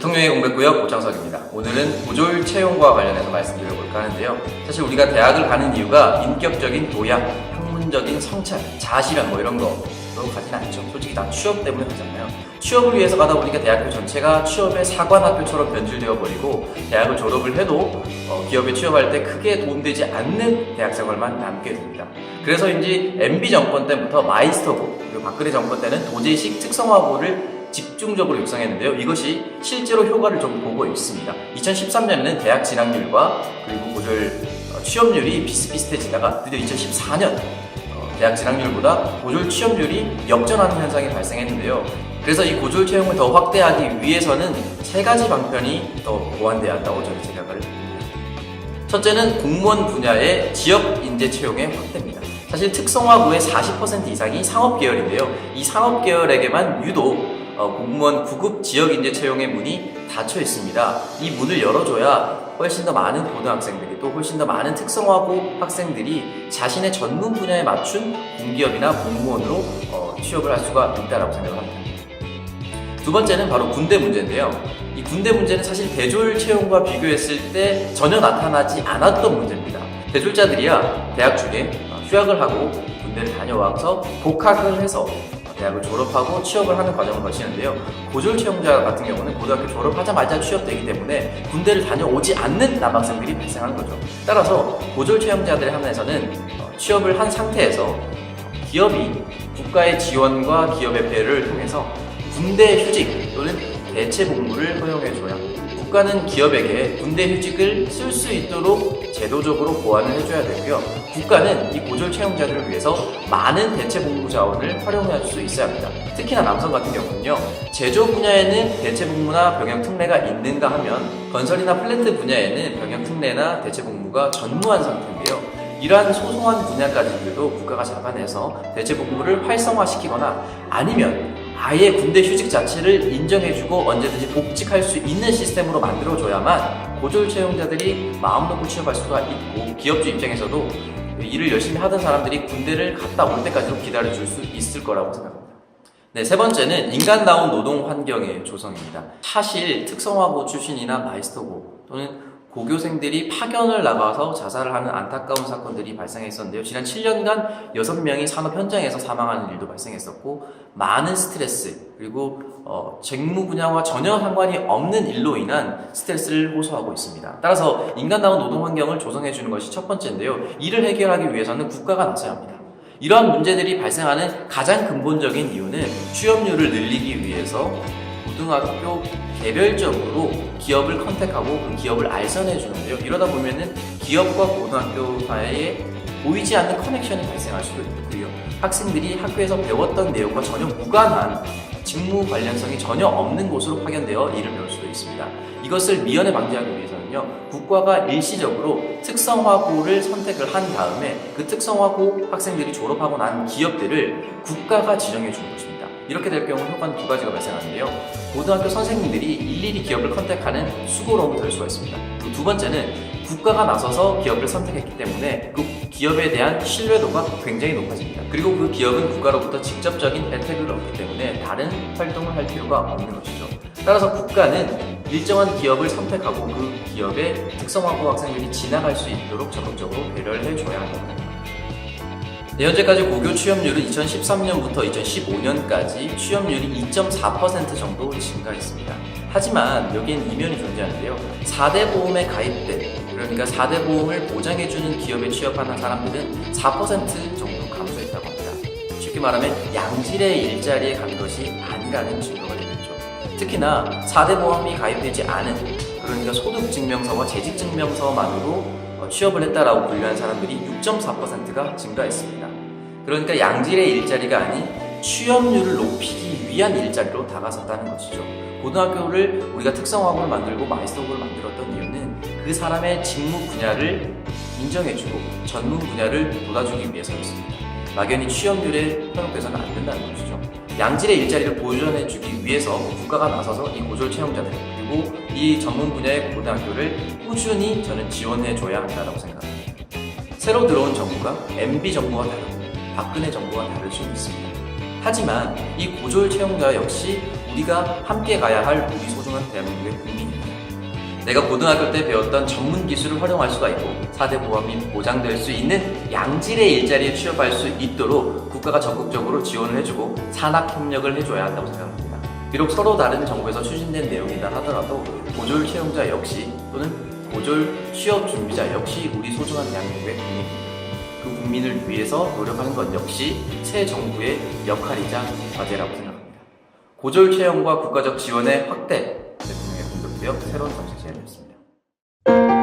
대통령의 공백구역 오창석입니다. 오늘은 고졸 채용과 관련해서 말씀드려볼까 하는데요. 사실 우리가 대학을 가는 이유가 인격적인 도약, 학문적인 성찰, 자아실현 이런 거로 가진 않죠. 솔직히 다 취업 때문에 가잖아요. 취업을 위해서 가다 보니까 대학교 전체가 취업의 사관학교처럼 변질되어 버리고 대학을 졸업을 해도 기업에 취업할 때 크게 도움되지 않는 대학생활만 남게 됩니다. 그래서인지 MB 정권 때부터 마이스터고 그리고 박근혜 정권 때는 도제식 특성화고를 집중적으로 육성했는데요. 이것이 실제로 효과를 좀 보고 있습니다. 2013년에는 대학 진학률과 그리고 고졸 취업률이 비슷비슷해지다가 드디어 2014년 대학 진학률보다 고졸 취업률이 역전하는 현상이 발생했는데요. 그래서 이 고졸 채용을 더 확대하기 위해서는 세 가지 방편이 더 보완돼야 한다고 저는 생각을 합니다. 첫째는 공무원 분야의 지역 인재 채용의 확대입니다. 사실 특성화고의 40% 이상이 상업계열인데요. 이 상업계열에게만 유독 공무원 9급 지역인재 채용의 문이 닫혀 있습니다. 이 문을 열어줘야 훨씬 더 많은 고등학생들이 또 훨씬 더 많은 특성화고 학생들이 자신의 전문 분야에 맞춘 공기업이나 공무원으로 취업을 할 수가 있다고 생각을 합니다. 두 번째는 바로 군대 문제인데요. 이 군대 문제는 사실 대졸 채용과 비교했을 때 전혀 나타나지 않았던 문제입니다. 대졸자들이야 대학 중에 휴학을 하고 군대를 다녀와서 복학을 해서 대학을 졸업하고 취업을 하는 과정을 거치는데요. 고졸 채용자 같은 경우는 고등학교 졸업하자마자 취업되기 때문에 군대를 다녀오지 않는 남학생들이 발생하는 거죠. 따라서 고졸 채용자들에 한해서는 취업을 한 상태에서 기업이 국가의 지원과 기업의 배려를 통해서 군대 휴직 또는 대체 복무를 허용해줘야 국가는 기업에게 군대 휴직을 쓸 수 있도록 제도적으로 보완을 해줘야 되고요. 국가는 이 고졸 채용자들을 위해서 많은 대체 복무 자원을 활용할 수 있어야 합니다. 특히나 남성 같은 경우는요. 제조 분야에는 대체 복무나 병역 특례가 있는가 하면 건설이나 플랜트 분야에는 병역 특례나 대체 복무가 전무한 상태인데요. 이러한 소소한 분야까지도 국가가 잡아내서 대체 복무를 활성화시키거나 아니면 아예 군대 휴직 자체를 인정해주고 언제든지 복직할 수 있는 시스템으로 만들어줘야만 고졸 채용자들이 마음 놓고 취업할 수가 있고 기업주 입장에서도 일을 열심히 하던 사람들이 군대를 갔다 올 때까지도 기다려줄 수 있을 거라고 생각합니다. 네, 세 번째는 인간다운 노동 환경의 조성입니다. 사실 특성화고 출신이나 마이스터고 또는 고교생들이 파견을 나가서 자살을 하는 안타까운 사건들이 발생했었는데요. 지난 7년간 6명이 산업 현장에서 사망하는 일도 발생했었고 많은 스트레스 그리고 직무 분야와 전혀 상관이 없는 일로 인한 스트레스를 호소하고 있습니다. 따라서 인간다운 노동 환경을 조성해 주는 것이 첫 번째인데요. 이를 해결하기 위해서는 국가가 나서야 합니다. 이러한 문제들이 발생하는 가장 근본적인 이유는 취업률을 늘리기 위해서 고등학교 개별적으로 기업을 컨택하고 그 기업을 알선해 주는데요. 이러다 보면은 기업과 고등학교 사이에 보이지 않는 커넥션이 발생할 수도 있고요. 학생들이 학교에서 배웠던 내용과 전혀 무관한 직무 관련성이 전혀 없는 곳으로 파견되어 일을 배울 수도 있습니다. 이것을 미연에 방지하기 위해서는요. 국가가 일시적으로 특성화고를 선택을 한 다음에 그 특성화고 학생들이 졸업하고 난 기업들을 국가가 지정해 주는 것입니다. 이렇게 될 경우 효과는 두 가지가 발생하는데요. 고등학교 선생님들이 일일이 기업을 컨택하는 수고로움이 될 수가 있습니다. 그리고 두 번째는 국가가 나서서 기업을 선택했기 때문에 그 기업에 대한 신뢰도가 굉장히 높아집니다. 그리고 그 기업은 국가로부터 직접적인 혜택을 얻기 때문에 다른 활동을 할 필요가 없는 것이죠. 따라서 국가는 일정한 기업을 선택하고 그 기업의 특성화고 학생들이 지나갈 수 있도록 적극적으로 배려를 해줘야 합니다. 네, 현재까지 고교 취업률은 2013년부터 2015년까지 취업률이 2.4% 정도 증가했습니다. 하지만 여기엔 이면이 존재하는데요. 4대 보험에 가입된, 그러니까 4대 보험을 보장해주는 기업에 취업하는 사람들은 4% 정도 감소했다고 합니다. 쉽게 말하면 양질의 일자리에 간 것이 아니라는 증거가 되겠죠. 특히나 4대 보험이 가입되지 않은, 그러니까 소득증명서와 재직증명서만으로 취업을 했다라고 분류한 사람들이 6.4%가 증가했습니다. 그러니까 양질의 일자리가 아닌 취업률을 높이기 위한 일자리로 다가섰다는 것이죠. 고등학교를 우리가 특성화고를 만들고 마이스터고를 만들었던 이유는 그 사람의 직무 분야를 인정해주고 전문 분야를 돋아주기 위해서였습니다. 막연히 취업률에 현혹돼서는 안 된다는 것이죠. 양질의 일자리를 보존해주기 위해서 국가가 나서서 이 고졸 채용자들 그리고 이 전문 분야의 고등학교를 꾸준히 저는 지원해줘야 한다고 생각합니다. 새로 들어온 정부가 MB 정부와 다르고 박근혜 정부와 다를 수 있습니다. 하지만 이 고졸 채용자 역시 우리가 함께 가야 할 우리 소중한 대한민국의 국민입니다. 내가 고등학교 때 배웠던 전문 기술을 활용할 수가 있고 4대 보험이 보장될 수 있는 양질의 일자리에 취업할 수 있도록 국가가 적극적으로 지원을 해주고 산학협력을 해줘야 한다고 생각합니다. 비록 서로 다른 정부에서 추진된 내용이다 하더라도 고졸 채용자 역시 또는 고졸 취업 준비자 역시 우리 소중한 대한민국의 국민입니다. 그 국민을 위해서 노력하는 것 역시 새 정부의 역할이자 과제라고 생각합니다. 고졸 채용과 국가적 지원의 확대, 대통령의 공격부역 새로운 정책 제안이었습니다.